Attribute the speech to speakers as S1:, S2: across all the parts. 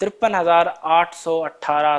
S1: 53,818।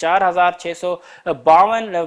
S1: 4652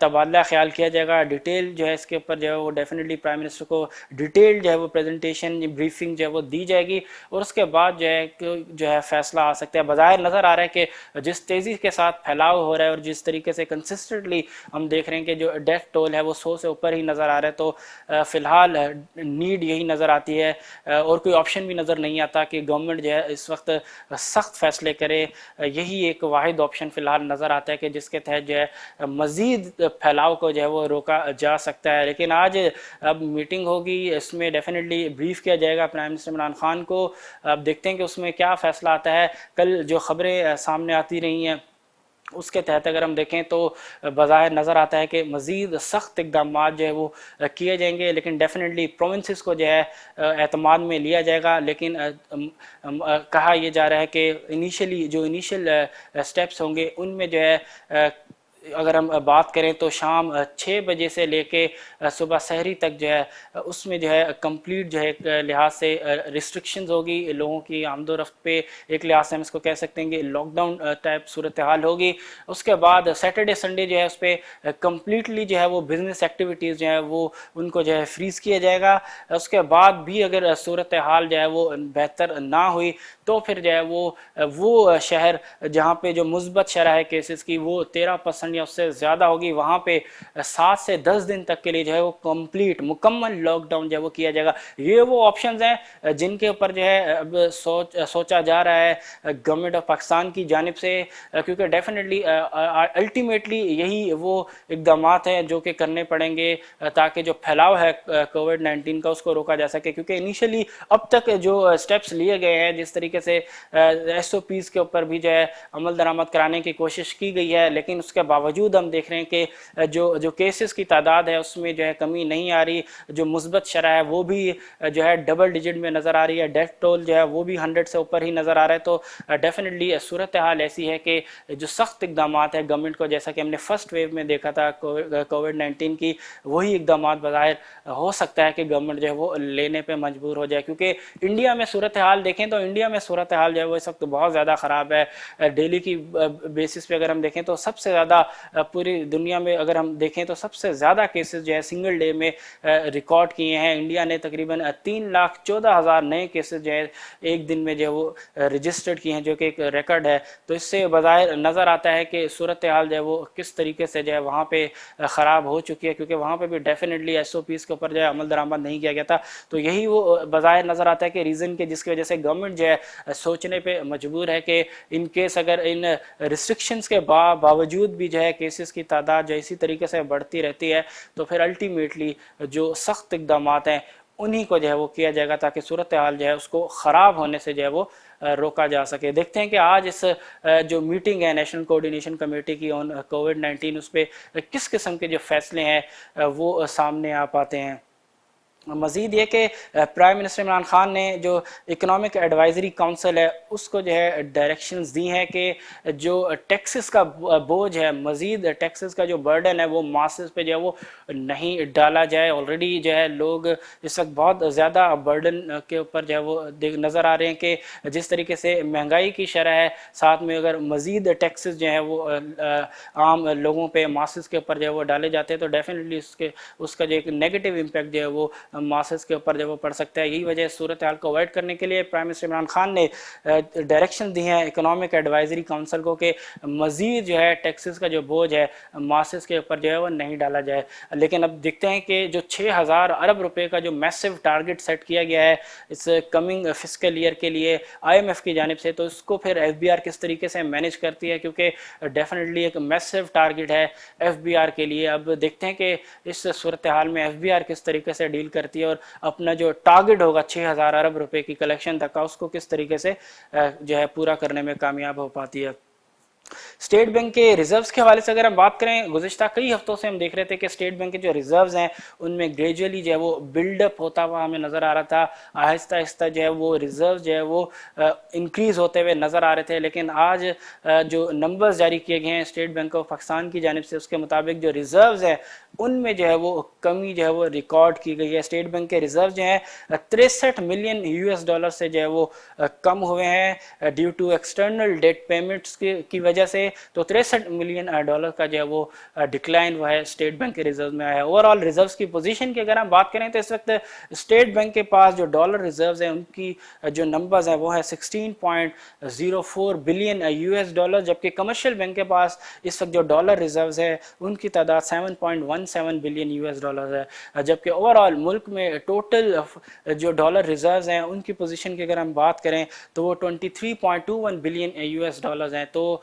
S1: تبادلہ خیال کیا جائے گا. ڈیٹیل جو ہے اس کے اوپر جو ہے وہ ڈیفینیٹلی پرائم منسٹر کو ڈیٹیل جو ہے وہ پریزنٹیشن بریفنگ جو ہے وہ دی جائے گی, اور اس کے بعد جو ہے فیصلہ آ سکتا ہے. بظاہر نظر آ رہا ہے کہ جس تیزی کے ساتھ پھیلاؤ ہو رہا ہے اور جس طریقے سے کنسسٹنٹلی ہم دیکھ رہے ہیں کہ جو ڈیتھ ٹول ہے وہ 100 سے اوپر ہی نظر آ رہا ہے, تو فی الحال نیڈ یہی نظر آتی ہے اور کوئی آپشن بھی نظر نہیں آتا کہ گورنمنٹ جو ہے اس وقت سخت فیصلے کرے. یہی ایک واحد آپشن فی الحال نظر آتا ہے کہ جس کے تحت جو ہے مزید پھیلاؤ کو جو ہے وہ روکا جا سکتا ہے. لیکن آج اب میٹنگ ہوگی, اس میں ڈیفینیٹلی بریف کیا جائے گا پرائم منسٹر عمران خان کو. اب دیکھتے ہیں کہ اس میں کیا فیصلہ آتا ہے. کل جو خبریں سامنے آتی رہی ہیں اس کے تحت اگر ہم دیکھیں تو بظاہر نظر آتا ہے کہ مزید سخت اقدامات جو ہے وہ کیے جائیں گے, لیکن ڈیفینیٹلی پروونسز کو جو ہے اعتماد میں لیا جائے گا. لیکن کہا یہ جا رہا ہے کہ انیشل سٹیپس ہوں گے ان میں جو ہے اگر ہم بات کریں تو شام 6 بجے سے لے کے صبح سحری تک جو ہے اس میں جو ہے کمپلیٹ جو ہے ایک لحاظ سے ریسٹرکشنز ہوگی لوگوں کی آمد و رفت پہ. ایک لحاظ سے ہم اس کو کہہ سکتے ہیں کہ لاک ڈاؤن ٹائپ صورتحال ہوگی. اس کے بعد سیٹرڈے سنڈے جو ہے اس پہ کمپلیٹلی جو ہے وہ بزنس ایکٹیویٹیز جو ہے وہ ان کو جو ہے فریز کیا جائے گا. اس کے بعد بھی اگر صورتحال جو ہے وہ بہتر نہ ہوئی تو پھر جو ہے وہ شہر جہاں پہ جو مثبت شرح ہے کیسز کی وہ 13% یا اس سے زیادہ ہوگی, وہاں پہ 7 سے 10 دن تک کے لیے جو ہے وہ مکمل لاک ڈاؤن جو ہے وہ کیا جائے گا. یہ وہ آپشنز ہیں جن کے اوپر جو ہے اب سوچا جا رہا ہے گورنمنٹ آف پاکستان کی جانب سے, کیونکہ ڈیفینیٹلی الٹیمیٹلی یہی وہ اقدامات ہیں جو کہ کرنے پڑیں گے تاکہ جو پھیلاؤ ہے کووڈ-19 کا اس کو روکا جا سکے. کیونکہ انیشلی اب تک جو سٹیپس لیے گئے ہیں جس طریقے سے ایس او پیز کے اوپر بھی جو ہے عمل درآمد کرانے کی کوشش کی گئی ہے, لیکن اس کے باوجود ہم دیکھ رہے ہیں کہ جو کیسز کی تعداد ہے اس میں جو ہے کمی نہیں آ رہی. جو مثبت شرح ہے وہ بھی جو ہے ڈبل ڈیجٹ میں نظر آ رہی ہے. ڈیتھ ٹول جو ہے وہ بھی 100 سے اوپر ہی نظر آ رہا ہے. تو ڈیفینیٹلی صورتحال ایسی ہے کہ جو سخت اقدامات ہیں گورنمنٹ کو, جیسا کہ ہم نے فرسٹ ویو میں دیکھا تھا کووڈ-19 کی, وہی اقدامات بظاہر ہو سکتا ہے کہ گورنمنٹ جو ہے وہ لینے پہ مجبور ہو جائے. کیونکہ انڈیا میں صورتحال دیکھیں تو انڈیا میں صورتحال جو ہے وہ اس وقت بہت زیادہ خراب ہے. ڈیلی کی بیسس پہ اگر ہم دیکھیں تو سب سے زیادہ پوری دنیا میں اگر ہم دیکھیں تو سب سے زیادہ کیسز جو ہے سنگل ڈے میں ریکارڈ کیے ہیں. انڈیا نے تقریباً 3,14,000 نئے کیسز جو ہے ایک دن میں جو ہے وہ رجسٹرڈ کیے ہیں, جو کہ ایک ریکارڈ ہے. تو اس سے بظاہر نظر آتا ہے کہ صورتحال جو ہے وہ کس طریقے سے جو ہے وہاں پہ خراب ہو چکی ہے, کیونکہ وہاں پہ بھی ڈیفینیٹلی ایس او پیز کے اوپر جو ہے عمل درآمد نہیں کیا گیا تھا. تو یہی وہ بظاہر نظر آتا ہے کہ ریزن کے جس کی وجہ سے گورنمنٹ جو ہے سوچنے پہ مجبور ہے کہ ان کیس اگر ان ریسٹرکشنز کے باوجود بھی جو ہے کیسز کی تعداد جو اسی طریقے سے بڑھتی رہتی ہے تو پھر الٹیمیٹلی جو سخت اقدامات ہیں انہی کو جو ہے وہ کیا جائے گا تاکہ صورتحال جو ہے اس کو خراب ہونے سے جو ہے وہ روکا جا سکے. دیکھتے ہیں کہ آج اس جو میٹنگ ہے نیشنل کوارڈینیشن کمیٹی کی آن کووڈ-19 اس پہ کس قسم کے جو فیصلے ہیں وہ سامنے آ پاتے ہیں. مزید یہ کہ پرائم منسٹر عمران خان نے جو اکنامک ایڈوائزری کونسل ہے اس کو جو ہے ڈائریکشنز دی ہیں کہ جو ٹیکسز کا بوجھ ہے, مزید ٹیکسز کا جو برڈن ہے وہ ماسز پہ جو ہے وہ نہیں ڈالا جائے. آلریڈی جو ہے لوگ اس وقت بہت زیادہ برڈن کے اوپر جو ہے وہ نظر آ رہے ہیں کہ جس طریقے سے مہنگائی کی شرح ہے, ساتھ میں اگر مزید ٹیکسز جو ہیں وہ عام لوگوں پہ ماسز کے اوپر جو ہے وہ ڈالے جاتے ہیں تو ڈیفینیٹلی اس کا جو ایک نیگیٹو امپیکٹ جو ہے وہ ماسز کے اوپر جب وہ پڑ سکتا ہے. یہی وجہ صورتحال کو اوائڈ کرنے کے لیے پرائم منسٹر عمران خان نے ڈائریکشن دی ہیں اکنامک ایڈوائزری کونسل کو کہ مزید جو ہے ٹیکسز کا جو بوجھ ہے ماسز کے اوپر جو ہے وہ نہیں ڈالا جائے. لیکن اب دیکھتے ہیں کہ جو 6,000 ارب روپے کا جو میسو ٹارگٹ سیٹ کیا گیا ہے اس کمنگ فسکل ایئر کے لیے آئی ایم ایف کی جانب سے, تو اس کو پھر ایف بی آر کس طریقے سے مینیج کرتی ہے, کیونکہ ڈیفینیٹلی ایک میسو ٹارگٹ ہے ایف بی آر کے لیے. اب دیکھتے ہیں کہ اس صورتحال میں ایف بی آر کس طریقے سے ڈیل کرتی ہے اور اپنا جو ٹارگٹ ہوگا 6,000 ارب روپے کی کلیکشن تک کا اس کو کس طریقے سے جو ہے پورا کرنے میں کامیاب ہو پاتی ہے. اسٹیٹ بینک کے ریزروز کے حوالے سے اگر ہم بات کریں, گزشتہ کئی ہفتوں سے ہم دیکھ رہے تھے کہ اسٹیٹ بینک کے جو ریزروز ہیں ان میں گریجولی جو ہے وہ بلڈ اپ ہوتا ہوا ہمیں نظر آ رہا تھا. آہستہ آہستہ جو ہے وہ ریزروز جو ہے وہ انکریز ہوتے ہوئے نظر آ رہے تھے. لیکن آج جو نمبرز جاری کیے گئے ہیں اسٹیٹ بینک آف پاکستان کی جانب سے اس کے مطابق جو ریزروز ہیں ان میں جو ہے وہ کمی جو ہے وہ ریکارڈ کی گئی ہے. اسٹیٹ بینک کے ریزرو جو ہیں 63 ملین US ڈالر سے جو ہے وہ کم ہوئے ہیں due to external debt payments کی وجہ وجہ سے تو 63 ملین ڈالر کا جو ہے وہ ڈکلائن وہ ہے اسٹیٹ بینک کے ریزرو میں آیا ہے. اوور آل ریزروز کی پوزیشن کی اگر ہم بات کریں تو اس وقت اسٹیٹ بینک کے پاس جو ڈالر ریزروز ہیں ان کی جو نمبرز ہیں وہ ہے 16.04 بلین یو ایس ڈالر, جبکہ کمرشل بینک کے پاس اس وقت جو ڈالر ریزروز ہے ان کی تعداد 7.17 بلین یو ایس ڈالر ہے, جبکہ اوور آل ملک میں ٹوٹل جو ڈالر ریزروز ہیں ان کی پوزیشن کی اگر ہم بات کریں تو وہ 23.21 بلین یو ایس ڈالرز ہیں, تو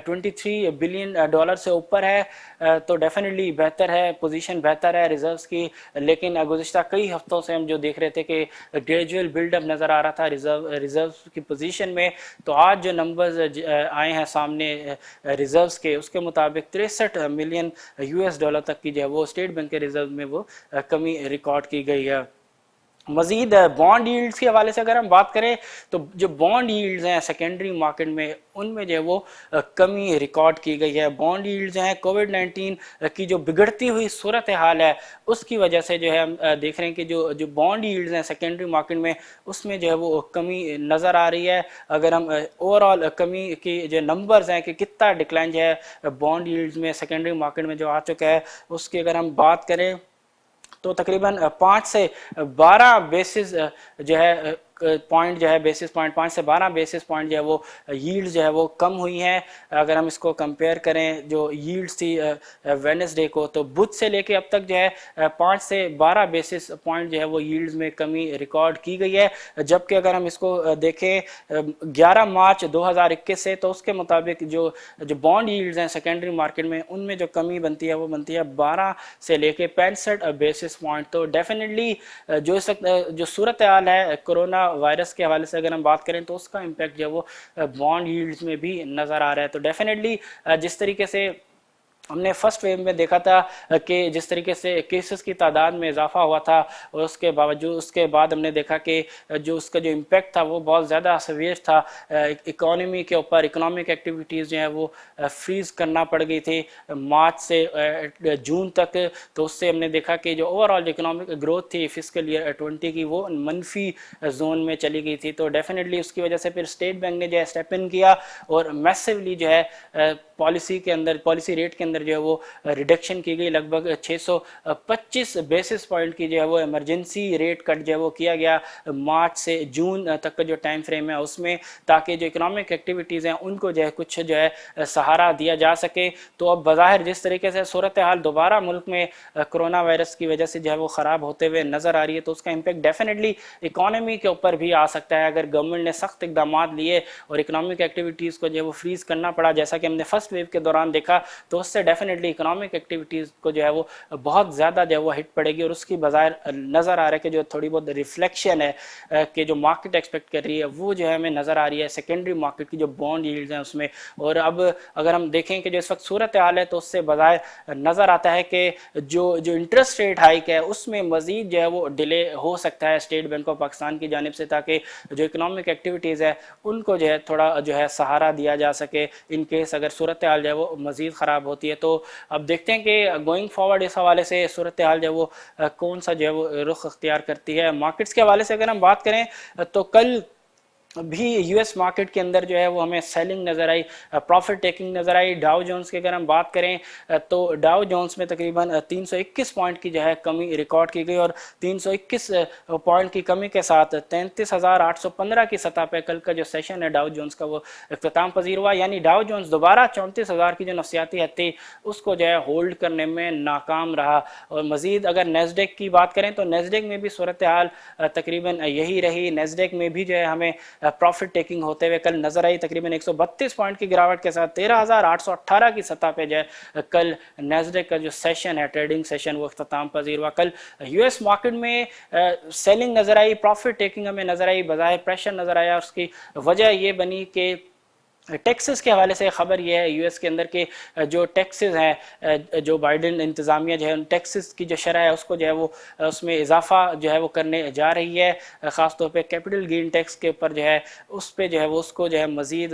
S1: 23 بلین ڈالر سے اوپر ہے, تو ڈیفینیٹلی بہتر ہے, پوزیشن بہتر ہے ریزروز کی. لیکن گزشتہ کئی ہفتوں سے ہم جو دیکھ رہے تھے کہ گریجول بلڈ اپ نظر آ رہا تھا ریزروز کی پوزیشن میں, تو آج جو نمبرز آئے ہیں سامنے ریزروز کے, اس کے مطابق 63 ملین یو ایس ڈالر تک کی جو ہے وہ اسٹیٹ بینک کے ریزرو میں وہ کمی ریکارڈ کی گئی ہے. مزید بانڈ ییلڈز کے حوالے سے اگر ہم بات کریں تو جو بانڈ ییلڈز ہیں سیکنڈری مارکیٹ میں ان میں جو ہے وہ کمی ریکارڈ کی گئی ہے. بانڈ ییلڈز ہیں کووڈ-19 کی جو بگڑتی ہوئی صورتحال ہے اس کی وجہ سے جو ہے ہم دیکھ رہے ہیں کہ جو بانڈ ییلڈز ہیں سیکنڈری مارکیٹ میں اس میں جو ہے وہ کمی نظر آ رہی ہے. اگر ہم اوور آل کمی کی جو نمبرز ہیں کہ کتنا ڈکلائن جو ہے بانڈ ییلڈز میں سیکنڈری مارکیٹ میں جو آ چکا ہے اس کی اگر ہم بات کریں تو تقریباً 5 سے 12 بیسز جو ہے پوائنٹ جو ہے بیسس پوائنٹ 5 سے 12 بیسس پوائنٹ جو ہے وہ ییلڈ جو ہے وہ کم ہوئی ہیں. اگر ہم اس کو کمپیئر کریں جو ییلڈز تھی وینسڈے کو, تو بدھ سے لے کے اب تک جو ہے 5 سے 12 بیسس پوائنٹ جو ہے وہ ییلڈز میں کمی ریکارڈ کی گئی ہے. جبکہ اگر ہم اس کو دیکھیں 11 مارچ 2021 سے, تو اس کے مطابق جو بانڈ ییلڈز ہیں سیکنڈری مارکیٹ میں ان میں جو کمی بنتی ہے وہ بنتی ہے 12 سے لے کے 65 بیسس پوائنٹ. تو ڈیفینیٹلی جو اس وقت جو صورتحال ہے کرونا وائرس کے حوالے سے اگر ہم بات کریں تو اس کا امپیکٹ جو ہے وہ بانڈ ییلڈز میں بھی نظر آ رہا ہے. تو ڈیفینیٹلی جس طریقے سے ہم نے فرسٹ ویو میں دیکھا تھا کہ جس طریقے سے کیسز کی تعداد میں اضافہ ہوا تھا اور اس کے باوجود اس کے بعد ہم نے دیکھا کہ جو اس کا جو امپیکٹ تھا وہ بہت زیادہ سیویئر تھا اکانومی کے اوپر. اکنامک ایکٹیویٹیز جو ہیں وہ فریز کرنا پڑ گئی تھی مارچ سے جون تک, تو اس سے ہم نے دیکھا کہ جو اوور آل اکنامک گروتھ تھی فسکل ایئر 20 کی وہ منفی زون میں چلی گئی تھی. تو ڈیفینیٹلی اس کی وجہ سے پھر اسٹیٹ بینک نے جو ہے اسٹیپ ان کیا اور میسیولی جو ہے پالیسی کے اندر پالیسی ریٹ کے اندر جو ہے وہ ریڈکشن کی گئی. لگ بھگ 625 بیسس پوائنٹ کی جو ہے وہ ایمرجنسی ریٹ کٹ جو ہے وہ کیا گیا مارچ سے جون تک کا جو ٹائم فریم ہے اس میں, تاکہ جو اکنامک ایکٹیویٹیز ہیں ان کو جو ہے کچھ جو ہے سہارا دیا جا سکے. تو اب بظاہر جس طریقے سے صورتحال دوبارہ ملک میں کرونا وائرس کی وجہ سے جو ہے وہ خراب ہوتے ہوئے نظر آ رہی ہے, تو اس کا امپیکٹ ڈیفینیٹلی اکانومی کے اوپر بھی آ سکتا ہے. اگر گورنمنٹ نے سخت اقدامات لیے اور اکنامک ایکٹیویٹیز کو جو ہے وہ فریز کرنا پڑا جیسا کہ ہم نے فرسٹ ویو کے دوران دیکھا, تو اس سے ڈیفینیٹلی اکنامک ایکٹیویٹیز کو جو ہے وہ بہت زیادہ جو ہے وہ ہٹ پڑے گی. اور اس کی بظاہر نظر آ رہا ہے کہ جو تھوڑی بہت ریفلیکشن ہے کہ جو مارکیٹ ایکسپیکٹ کر رہی ہے وہ جو ہے ہمیں نظر آ رہی ہے سیکنڈری مارکیٹ کی جو بانڈ ییلڈز ہیں اس میں. اور اب اگر ہم دیکھیں کہ جو اس وقت صورتحال ہے تو اس سے بظاہر نظر آتا ہے کہ جو انٹرسٹ ریٹ ہائیک ہے اس میں مزید جو ہے وہ ڈیلے ہو سکتا ہے اسٹیٹ بینک آف پاکستان کی جانب سے, تاکہ جو اکنامک ایکٹیویٹیز ہے ان کو جو ہے تھوڑا جو ہے سہارا دیا جا سکے ان کیس اگر صورتحال جو ہے وہ مزید خراب ہوتی ہے. تو اب دیکھتے ہیں کہ گوئنگ فارورڈ اس حوالے سے صورتحال جو ہے وہ کون سا جو ہے وہ رخ اختیار کرتی ہے. مارکیٹس کے حوالے سے اگر ہم بات کریں تو کل بھی یو ایس مارکیٹ کے اندر جو ہے وہ ہمیں سیلنگ نظر آئی, پروفٹ ٹیکنگ نظر آئی. ڈاؤ جونز کی اگر ہم بات کریں تو ڈاؤ جونز میں تقریباً 321 پوائنٹ کی جو ہے کمی ریکارڈ کی گئی, اور 321 پوائنٹ کی کمی کے ساتھ 33,815 کی سطح پہ کل کا جو سیشن ہے ڈاؤ جونز کا وہ اختتام پذیر ہوا. یعنی ڈاؤ جونز دوبارہ 34,000 کی جو نفسیاتی حد تھی اس کو جو ہے ہولڈ کرنے میں ناکام رہا. اور مزید اگر نیسڈیک کی بات کریں تو نیسڈیک میں بھی صورتحال تقریباً یہی رہی. نیسڈیک میں بھی جو ہے ہمیں پروفٹ ٹیکنگ ہوتے ہوئے کل نظر آئی, تقریباً 132 پوائنٹ کی گراوٹ کے ساتھ 13,818 کی سطح پہ جو ہے کل نیسڈیک کا جو سیشن ہے ٹریڈنگ سیشن وہ اختتام پذیر ہوا. کل یو ایس مارکیٹ میں سیلنگ نظر آئی, پروفٹ ٹیکنگ ہمیں نظر آئی, بظاہر پریشر نظر آیا. اس کی وجہ یہ بنی کہ ٹیکسز کے حوالے سے خبر یہ ہے یو ایس کے اندر کے جو ٹیکسز ہیں جو بائیڈن انتظامیہ جو ہے ان ٹیکسز کی جو شرح ہے اس کو جو ہے وہ اس میں اضافہ جو ہے وہ کرنے جا رہی ہے, خاص طور پہ کیپٹل گین ٹیکس کے اوپر جو ہے اس پہ جو ہے وہ اس کو جو ہے مزید